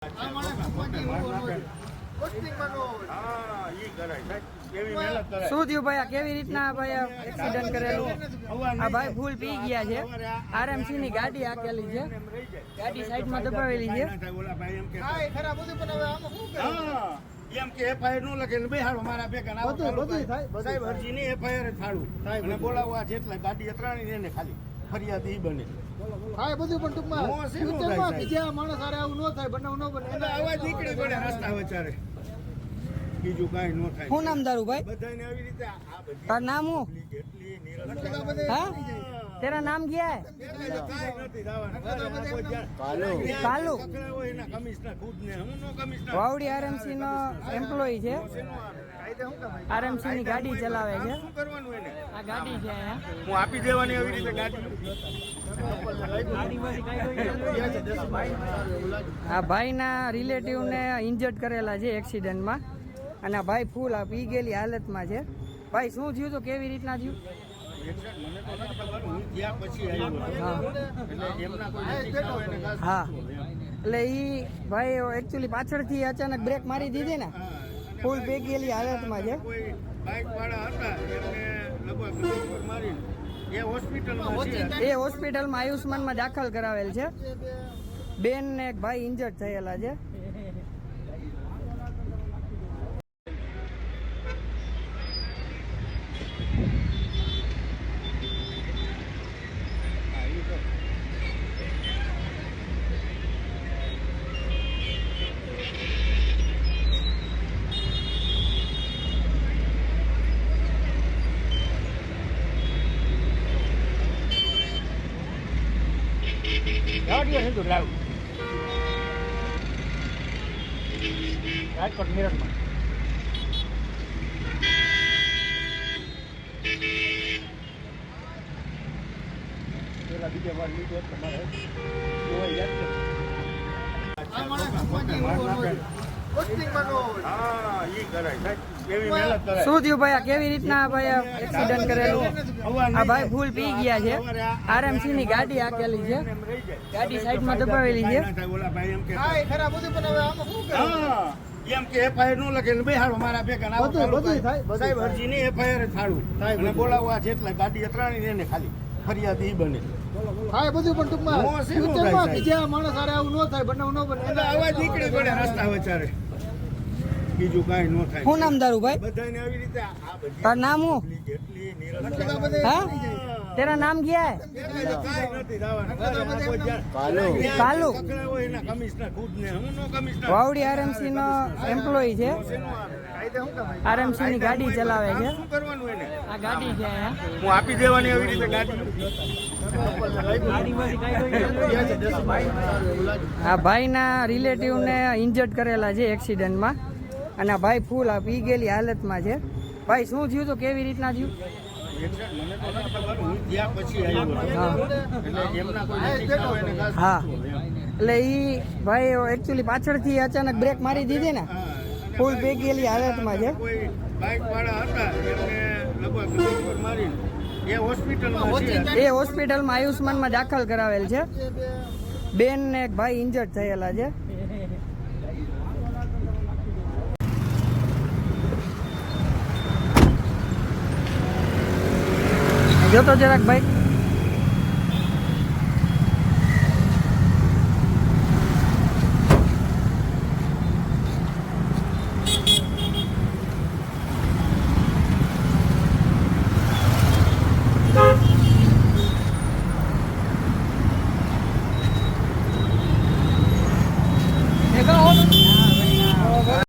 શું થયું ભાઈ? કેવી રીતના ભાઈ એક્સિડન્ટ કરેલું? આ ભાઈ ફૂલ પી ગયા છે. આરએમસી ની ગાડી આકેલી છે, ગાડી સાઈડમાં દબાવેલી છે. એમ કે એફઆઈઆર નો લખે બેહાડો મારા ભેગા સાહેબ અરજી ની એફઆઈઆર થાળું અને બોલાવવા જેટલા ગાડી ત્રણેય એને ખાલી ફરિયાદ ઈ બને હા બધું પણ ટૂંકમાં બીજા માણસ આરે આવું ન થાય, બનાવ ન બને એટલે અવાજ નીકળી પડે રસ્તા વચારે, બીજું કાંઈ ન થાય. શું નામ તારું ભાઈ? બધાને આવી રીતે આ બધી તારું નામ શું? એટલી નિરંતર હા, તેરા નામ क्या है? કાંઈ નથી દાવાનું કાલુ. હોય એના કમિશનર ખુદ ને હું નો કમિશનર વાવડી આરએમસી નો એમ્પ્લોય છે. આરએમસી ની ગાડી ચલાવે છે. શું કરવાનું એને? આ ગાડી છે અહીંયા. હું આપી દેવાની આવી રીતે ગાડી. આ ભાઈના રિલેટિવને ઇન્જર્ડ કરેલા છે એક્સિડન્ટમાં, અને આ ભાઈ ફૂલ પી ગયેલી હાલતમાં છે. ભાઈ શું થયું તો કેવી રીતના થયું? હા, એટલે ઈ ભાઈ એકચ્યુઅલી પાછળથી અચાનક બ્રેક મારી દીધી ને, ફૂલ પી ગયેલી હાલતમાં છે. બાઇક વાળા હતા એમને લગભગ મારીને એ હોસ્પિટલમાં આયુષ્માનમાં દાખલ કરાવેલ છે. બેન ને એક ભાઈ ઇન્જર્ડ થયેલા છે. રાજકોટ મિરરમાં પેલા બીજા વાર લીધો એટલે મારે શું થયું ભાઈ? આ કેવી રીતના ભાઈ એક્સિડન્ટ કરેલું? આ ભાઈ ફૂલ પી ગયા છે. આરએમસી ની ગાડી આકેલી છે, ગાડી સાઈડમાં દબાવેલી છે. એમ કે એફઆઈઆર નો લખે બેહાડો મારા ભેગા સાહેબ અરજી ની એફઆઈઆર થાળું અને બોલાવવા જેટલા ગાડી ત્રણેય એને ખાલી ફરિયાદ ઈ બને. હા બધું પણ ટૂંકમાં બીજા માણસ આરે આવું ન થાય, બનાવ ન બને એટલે અવાજ નીકળી પડે રસ્તા વચારે, બીજું કાંઈ ન થાય. શું નામ તારું ભાઈ? બધાને આવી રીતે આ બધી તારું નામ શું? એટલી નિરંતર હા, તેરા નામ क्या है? કાંઈ નથી દાવાનું કાલુ. હોય એના કમિશનર ખુદ ને હું નો કમિશનર વાવડી આરએમસી નો એમ્પ્લોય છે. આરએમસી ની ગાડી ચલાવે છે. શું કરવાનું એને? આ ગાડી છે અહીંયા. હું આપી દેવાની આવી રીતે ગાડી. આ ભાઈના રિલેટિવને ઇન્જર્ડ કરેલા છે એક્સિડન્ટમાં, અને આ ભાઈ ફૂલ પી ગયેલી હાલતમાં છે. ભાઈ શું થયું તો કેવી રીતના થયું? હા, એટલે ઈ ભાઈ એકચ્યુઅલી પાછળથી અચાનક બ્રેક મારી દીધી ને, ફૂલ પી ગયેલી હાલતમાં છે. બાઇક વાળા હતા એમને લગભગ મારીને એ હોસ્પિટલમાં આયુષ્માનમાં દાખલ કરાવેલ છે. બેન ને એક ભાઈ ઇન્જર્ડ થયેલા છે. જોતો જરાક ભાઈ. देखा